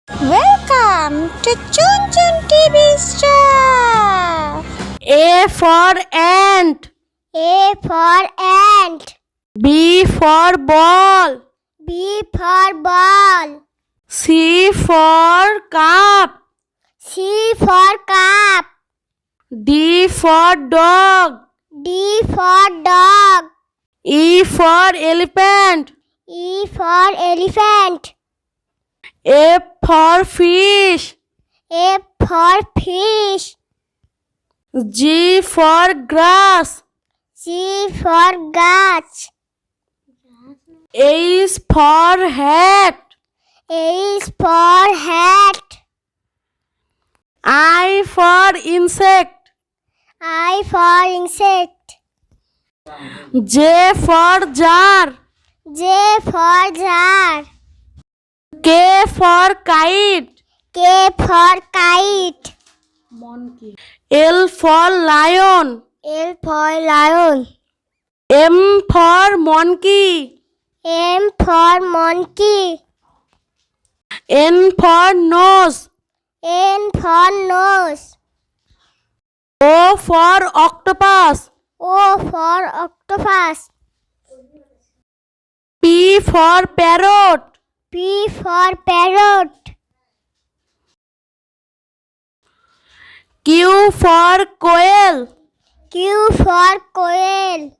Welcome to Chun Chun TV Star. A for ant. A for ant. B for ball. B for ball. C for cup. C for cup. D for dog. D for dog. E for elephant. E for elephant. F for fish. F for fish. G for grass. G for grass. H for hat. H for hat. I for insect. I for insect. J for jar. J for jar. K for kite. K for kite. L for lion. L for lion. M for monkey. M for monkey. N for nose. N for nose. O for octopus. O for octopus. P for parrot. P for parrot. Q for quail. Q for quail.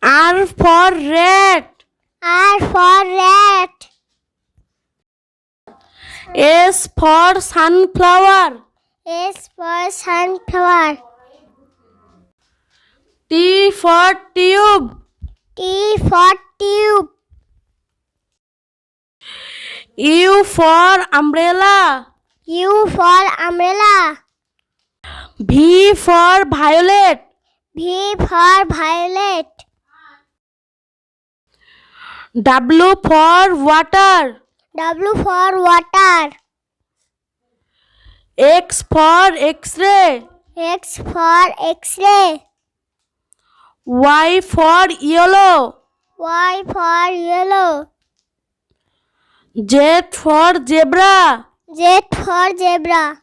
R for rat. R for rat. S for sunflower. S for sunflower. T for tube. T for tube. U for umbrella. U for umbrella. V for violet. V for violet. W for water. W for water. X for X-ray. X for X-ray. Y for yellow. Y for yellow. Z for zebra. Z for zebra.